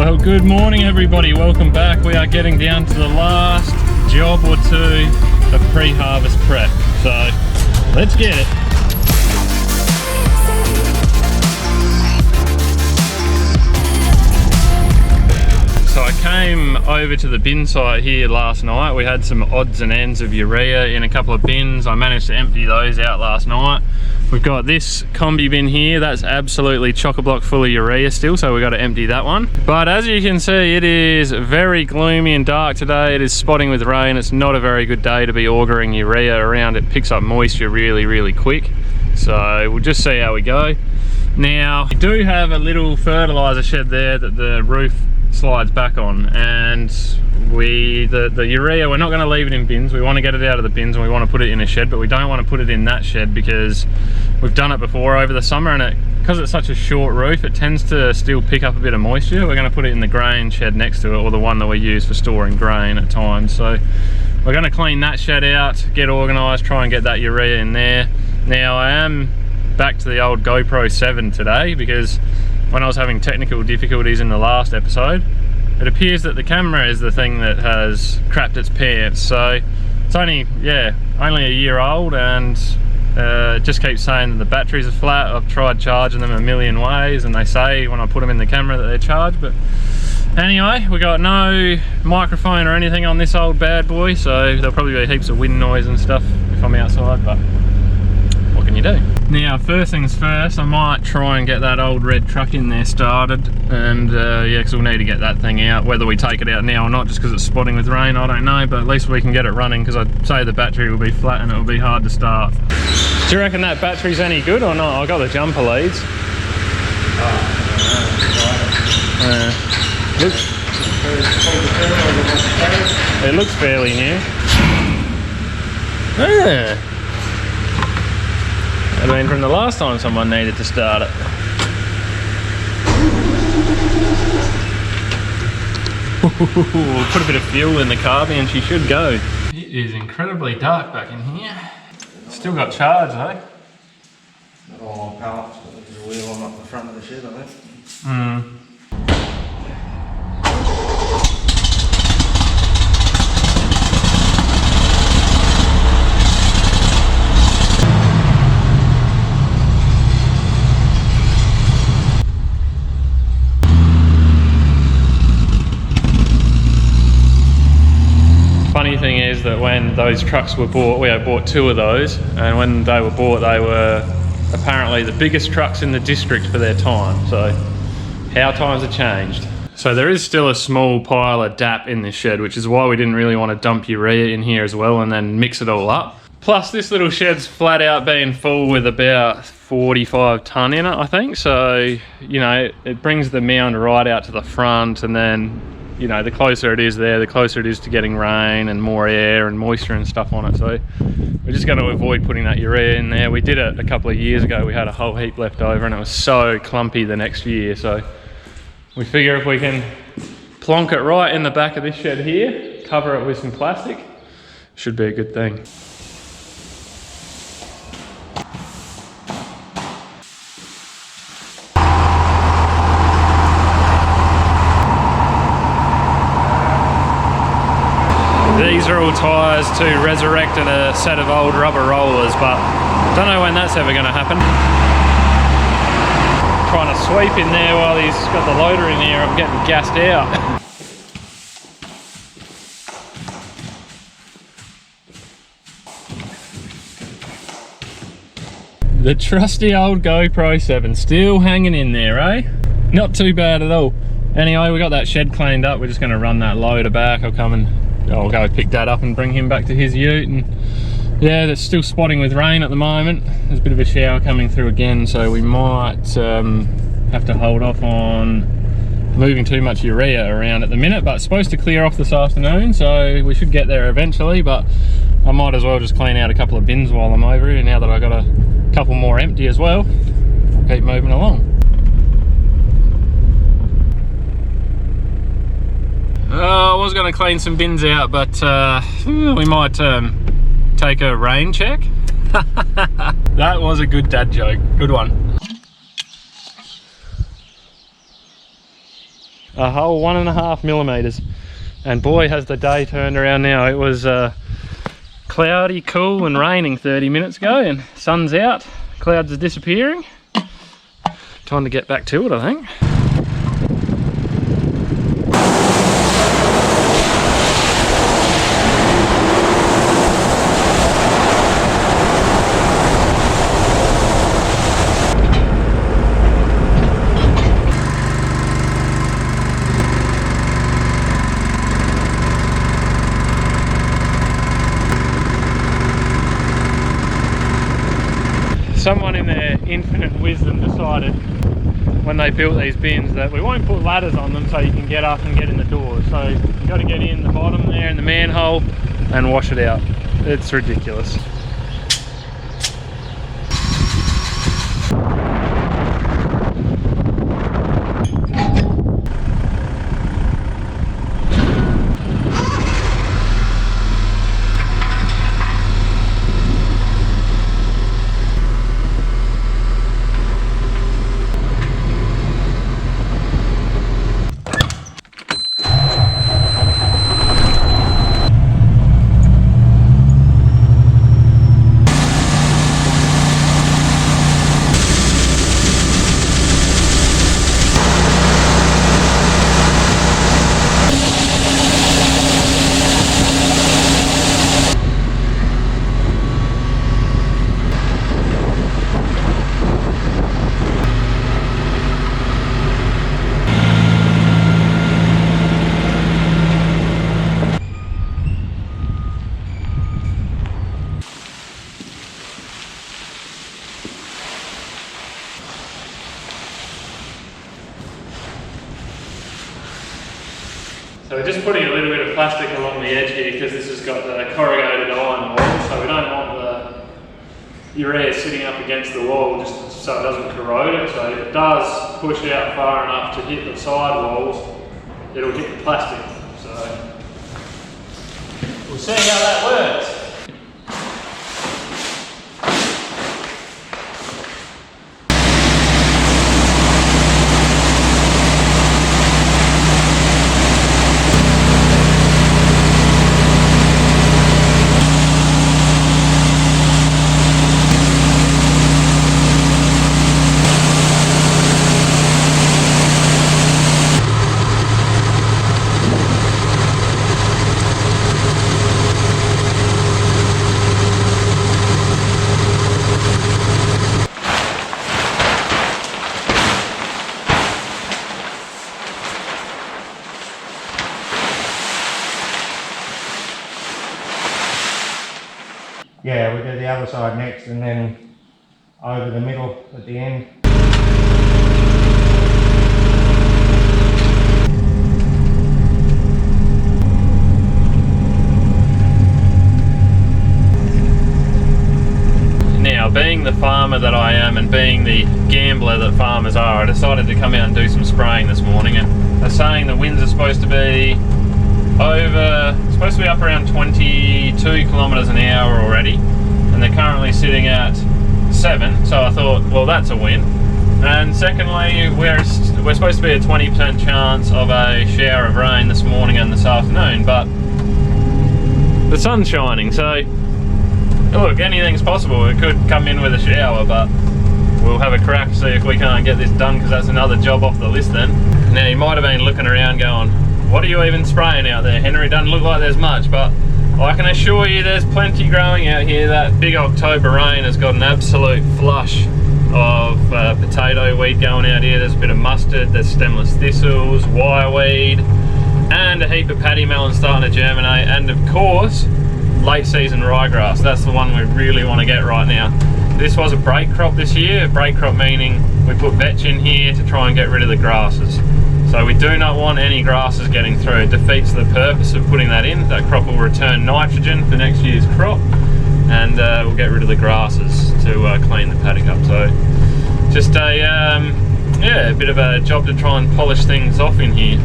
Well, good morning everybody, welcome back. We are getting down to the last job or two of pre-harvest prep, so let's get it. So I came over to the bin site here last night. We had some odds and ends of urea in a couple of bins. I managed to empty those out last night. We've got this combi bin here, that's absolutely chock-a-block full of urea still, so we've got to empty that one. But as you can see, it is very gloomy and dark today. It is spotting with rain. It's not a very good day to be augering urea around. It picks up moisture really quick. So we'll just see how we go. Now, we do have a little fertilizer shed there that the roof slides back on, and the urea, we're not going to leave it in bins. We want to get it out of the bins and we want to put it in a shed, but we don't want to put it in that shed because we've done it before over the summer, and because it's such a short roof, it tends to still pick up a bit of moisture. We're going to put it in the grain shed next to it, or the one that we use for storing grain at times. So we're going to clean that shed out, get organised, try and get that urea in there. Now I am back to the old GoPro 7 today because when I was having technical difficulties in the last episode, it appears that the camera is the thing that has crapped its pants. So it's only a year old, and it just keeps saying that the batteries are flat. I've tried charging them a million ways, and they say when I put them in the camera that they're charged. But anyway, we got no microphone or anything on this old bad boy, so there'll probably be heaps of wind noise and stuff if I'm outside, but what can you do? Now, first things first, I might try and get that old red truck in there started, and yeah, because we'll need to get that thing out. Whether we take it out now or not, just because it's spotting with rain, I don't know, but at least we can get it running, because I'd say the battery will be flat and it'll be hard to start. Do you reckon that battery's any good or not? I got the jumper leads. It looks fairly new. Yeah. I mean, from the last time someone needed to start it. We'll put a bit of fuel in the carby and she should go. It is incredibly dark back in here. Still got charge though. All on pallets, but there's a wheel on up the front of the shed, I think. Funny thing is that when those trucks were bought, we had bought two of those, and when they were bought they were apparently the biggest trucks in the district for their time. So how times have changed. So there is still a small pile of DAP in this shed, which is why we didn't really want to dump urea in here as well and then mix it all up. Plus this little shed's flat out being full with about 45 tonne in it, I think. So, you know, it brings the mound right out to the front, and then, you know, the closer it is there, the closer it is to getting rain and more air and moisture and stuff on it. So we're just going to avoid putting that urea in there. We did it a couple of years ago. We had a whole heap left over and it was so clumpy the next year. So we figure if we can plonk it right in the back of this shed here, cover it with some plastic, should be a good thing. These are all tyres to resurrect a set of old rubber rollers, but don't know when that's ever going to happen. Trying to sweep in there while he's got the loader in here, I'm getting gassed out. The trusty old GoPro 7 still hanging in there, eh? Not too bad at all. Anyway, we got that shed cleaned up. We're just going to run that loader back. I'll go pick that up and bring him back to his ute. And yeah, it's still spotting with rain at the moment. There's a bit of a shower coming through again, so we might have to hold off on moving too much urea around at the minute, but it's supposed to clear off this afternoon, so we should get there eventually. But I might as well just clean out a couple of bins while I'm over here, now that I got a couple more empty as well. I'll keep moving along. I was going to clean some bins out, but we might take a rain check. That was a good dad joke. Good one. A whole 1.5 millimeters. And boy, has the day turned around now. It was cloudy, cool and raining 30 minutes ago, and sun's out, clouds are disappearing. Time to get back to it, I think. Someone in their infinite wisdom decided when they built these bins that we won't put ladders on them so you can get up and get in the doors. So you've got to get in the bottom there in the manhole and wash it out. It's ridiculous. So we're just putting a little bit of plastic along the edge here because this has got the corrugated iron wall, so we don't want the urea sitting up against the wall just so it doesn't corrode it. So if it does push out far enough to hit the side walls, it'll hit the plastic. So we'll see how that works. Yeah, we do the other side next and then over the middle at the end. Now, being the farmer that I am and being the gambler that farmers are, I decided to come out and do some spraying this morning, and they're saying the winds are supposed to be up around 22 kilometers an hour already, and they're currently sitting at 7, so I thought, well, that's a win. And secondly, we're supposed to be a 20% chance of a shower of rain this morning and this afternoon, but the sun's shining, so look, anything's possible. It could come in with a shower, but we'll have a crack to see if we can't get this done, because that's another job off the list then. Now, you might have been looking around going, what are you even spraying out there, Henry? Doesn't look like there's much, but I can assure you there's plenty growing out here. That big October rain has got an absolute flush of potato weed going out here. There's a bit of mustard, there's stemless thistles, wireweed, and a heap of paddy melon starting to germinate, and of course, late season ryegrass. That's the one we really want to get right now. This was a break crop this year. Break crop meaning we put vetch in here to try and get rid of the grasses. So we do not want any grasses getting through. It defeats the purpose of putting that in. That crop will return nitrogen for next year's crop, and we'll get rid of the grasses to clean the paddock up. So just a bit of a job to try and polish things off in here.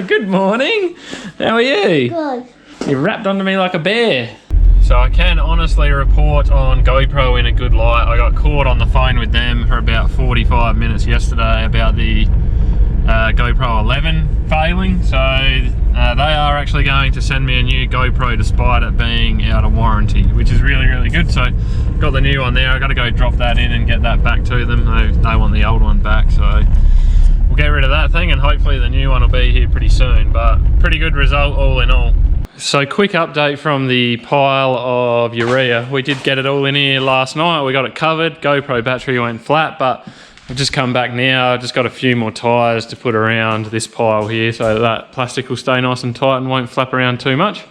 Good morning. How are you? Good. You wrapped onto me like a bear. So I can honestly report on GoPro in a good light. I got caught on the phone with them for about 45 minutes yesterday about the GoPro 11 failing. So they are actually going to send me a new GoPro despite it being out of warranty, which is really, really good. So got the new one there. I got to go drop that in and get that back to them. They want the old one back, so we'll get rid of that thing and hopefully the new one will be here pretty soon. But pretty good result all in all. So quick update from the pile of urea. We did get it all in here last night. We got it covered. GoPro battery went flat, but I've just come back now. I've just got a few more tyres to put around this pile here so that plastic will stay nice and tight and won't flap around too much.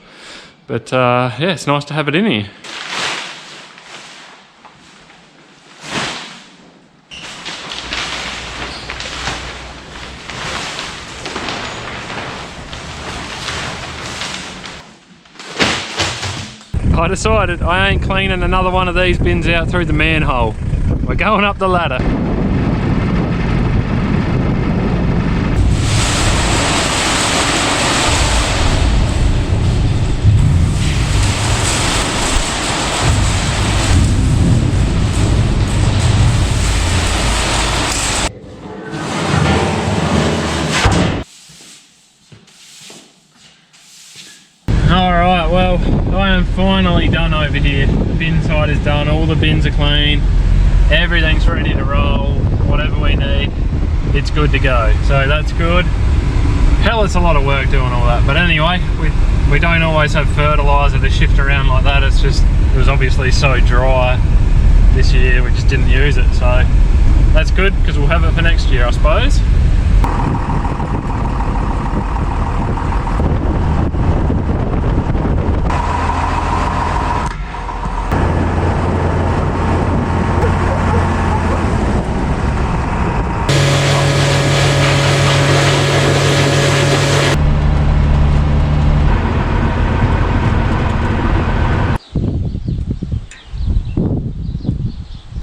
But yeah, it's nice to have it in here. I decided I ain't cleaning another one of these bins out through the manhole. We're going up the ladder. Alright, well, I am finally done over here. The bin side is done, all the bins are clean, everything's ready to roll, whatever we need, it's good to go. So that's good. Hell, it's a lot of work doing all that, but anyway, we don't always have fertilizer to shift around like that. It's just, it was obviously so dry this year, we just didn't use it. So that's good, because we'll have it for next year, I suppose.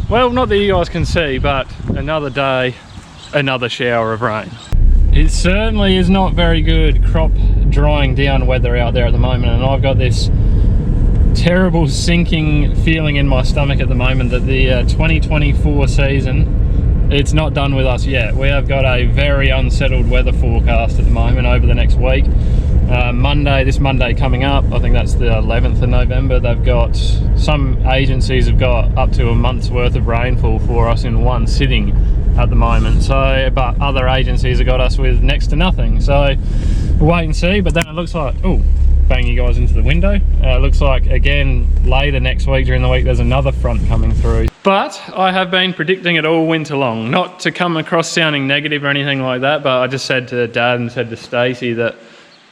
Well, not that you guys can see, but another day, another shower of rain. It certainly is not very good crop drying down weather out there at the moment, and I've got this terrible sinking feeling in my stomach at the moment that the 2024 season, it's not done with us yet. We have got a very unsettled weather forecast at the moment over the next week. This Monday coming up, I think that's the 11th of November, they've got, some agencies have got up to a month's worth of rainfall for us in one sitting at the moment. So, but other agencies have got us with next to nothing. So we'll wait and see, but then it looks like, oh, bang you guys into the window. It looks like again later next week, during the week, there's another front coming through. But I have been predicting it all winter long, not to come across sounding negative or anything like that, but I just said to Dad and said to Stacey that,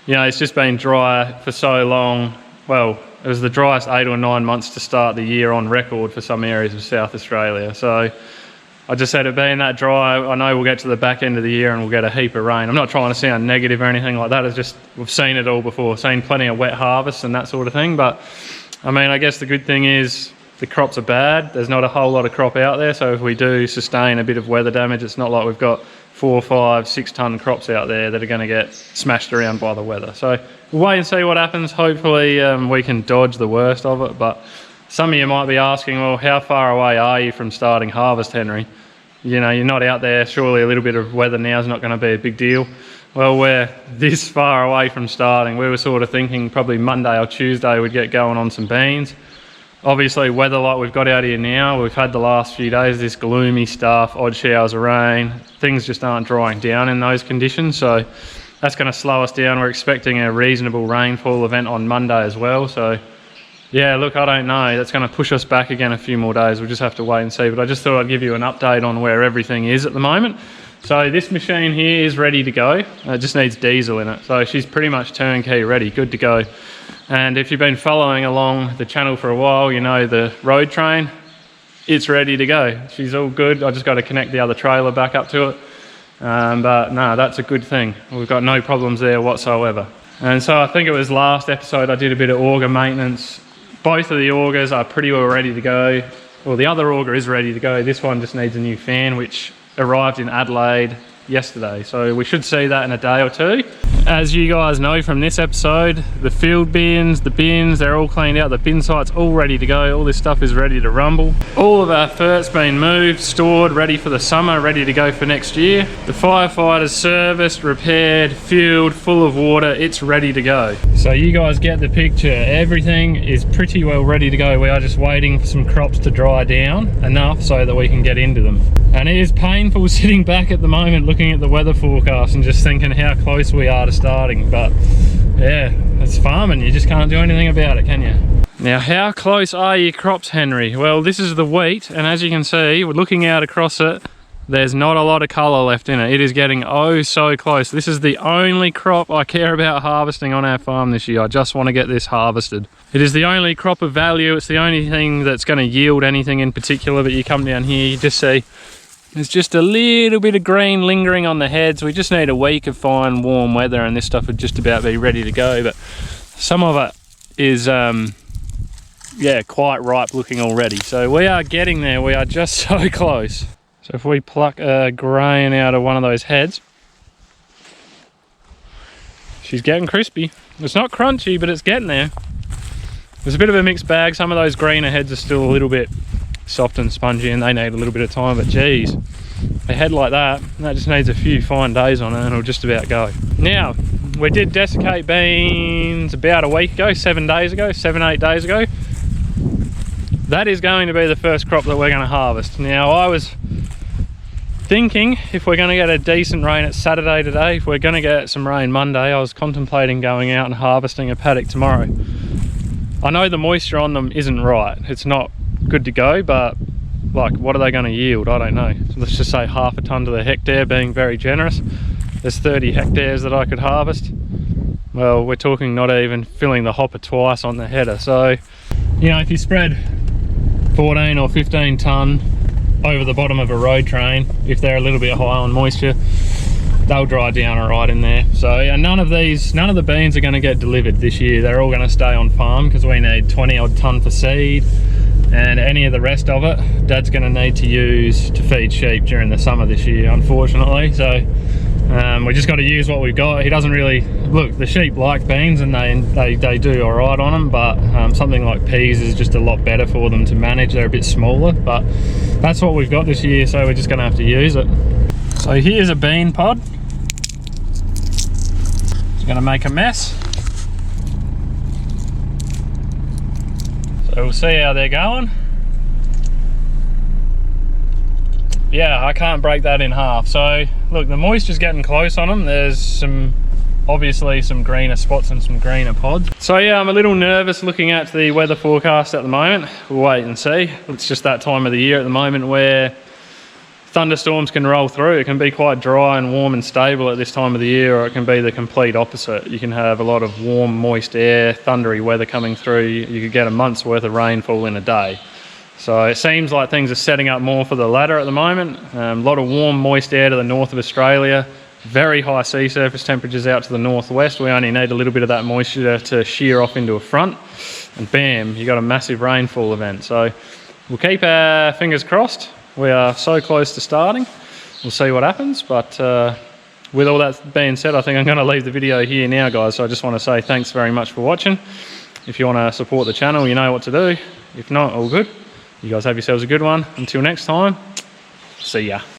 you know, it's just been dry for so long. Well, it was the driest 8 or 9 months to start the year on record for some areas of South Australia. So I just said it being that dry, I know we'll get to the back end of the year and we'll get a heap of rain. I'm not trying to sound negative or anything like that. It's just, we've seen it all before, seen plenty of wet harvests and that sort of thing. But I mean, I guess the good thing is the crops are bad. There's not a whole lot of crop out there. So if we do sustain a bit of weather damage, it's not like we've got 4, 5, 6 ton crops out there that are going to get smashed around by the weather. So we'll wait and see what happens. Hopefully we can dodge the worst of it. But some of you might be asking, well, how far away are you from starting harvest, Henry? You know, you're not out there. Surely a little bit of weather now is not going to be a big deal. Well, we're this far away from starting. We were sort of thinking probably Monday or Tuesday we'd get going on some beans. Obviously, weather like we've got out here now, we've had the last few days, this gloomy stuff, odd showers of rain. Things just aren't drying down in those conditions, so that's going to slow us down. We're expecting a reasonable rainfall event on Monday as well. So, yeah, look, I don't know. That's going to push us back again a few more days. We'll just have to wait and see. But I just thought I'd give you an update on where everything is at the moment. So this machine here is ready to go. It just needs diesel in it. So she's pretty much turnkey ready, good to go. And if you've been following along the channel for a while, you know the road train, it's ready to go. She's all good. I just got to connect the other trailer back up to it. But no, that's a good thing. We've got no problems there whatsoever. And so I think it was last episode I did a bit of auger maintenance. Both of the augers are pretty well ready to go. Well, the other auger is ready to go. This one just needs a new fan, which arrived in Adelaide yesterday. So we should see that in a day or two. As you guys know from this episode, the field bins, the bins, they're all cleaned out. The bin site's all ready to go. All this stuff is ready to rumble. All of our fert's been moved, stored, ready for the summer, ready to go for next year. The firefighter's serviced, repaired, fueled, full of water. It's ready to go. So you guys get the picture. Everything is pretty well ready to go. We are just waiting for some crops to dry down enough so that we can get into them. And it is painful sitting back at the moment looking at the weather forecast and just thinking how close we are to starting. But yeah, it's farming. You just can't do anything about it, can you? Now, how close are your crops, Henry? Well, this is the wheat, and as you can see, we're looking out across it, there's not a lot of colour left in it. It is getting oh so close. This is the only crop I care about harvesting on our farm this year. I just want to get this harvested. It is the only crop of value. It's the only thing that's going to yield anything in particular. But you come down here, you just see there's just a little bit of green lingering on the heads. We just need a week of fine warm weather and this stuff would just about be ready to go. But some of it is yeah, quite ripe looking already. So we are getting there. We are just so close. So if we pluck a grain out of one of those heads, she's getting crispy. It's not crunchy, but it's getting there. There's a bit of a mixed bag. Some of those greener heads are still a little bit soft and spongy and they need a little bit of time, but geez, a head like that just needs a few fine days on it and it'll just about go. Now, we did desiccate beans about a week ago, 7 days ago, 8 days ago. That is going to be the first crop that we're going to harvest. Now, I was thinking if we're going to get a decent rain, it's Saturday today, if we're going to get some rain Monday, I was contemplating going out and harvesting a paddock tomorrow. I know the moisture on them isn't right, it's not good to go, but like, what are they going to yield? I don't know. So let's just say half a tonne to the hectare, being very generous. There's 30 hectares that I could harvest. Well, we're talking not even filling the hopper twice on the header. So, you know, if you spread 14 or 15 tonne over the bottom of a road train, if they're a little bit high on moisture, they'll dry down all right in there. So yeah, none of the beans are going to get delivered this year. They're all going to stay on farm because we need 20 odd tonne for seed, and any of the rest of it Dad's going to need to use to feed sheep during the summer this year, unfortunately. So we just got to use what we've got. He doesn't really look, the sheep like beans and they do all right on them, but something like peas is just a lot better for them to manage. They're a bit smaller, but that's what we've got this year, so we're just going to have to use it. So here's a bean pod. It's going to make a mess. So we'll see how they're going. Yeah, I can't break that in half. So look, the moisture's getting close on them. There's obviously some greener spots and some greener pods. So yeah, I'm a little nervous looking at the weather forecast at the moment. We'll wait and see. It's just that time of the year at the moment where thunderstorms can roll through. It can be quite dry and warm and stable at this time of the year, or it can be the complete opposite. You can have a lot of warm, moist air, thundery weather coming through. You could get a month's worth of rainfall in a day. So it seems like things are setting up more for the latter at the moment. A lot of warm, moist air to the north of Australia. Very high sea surface temperatures out to the northwest. We only need a little bit of that moisture to shear off into a front, and bam, you got a massive rainfall event. So we'll keep our fingers crossed. We are so close to starting. We'll see what happens, but with all that being said, I think I'm going to leave the video here now, guys. So I just want to say thanks very much for watching. If you want to support the channel, you know what to do. If not, all good. You guys have yourselves a good one. Until next time, see ya.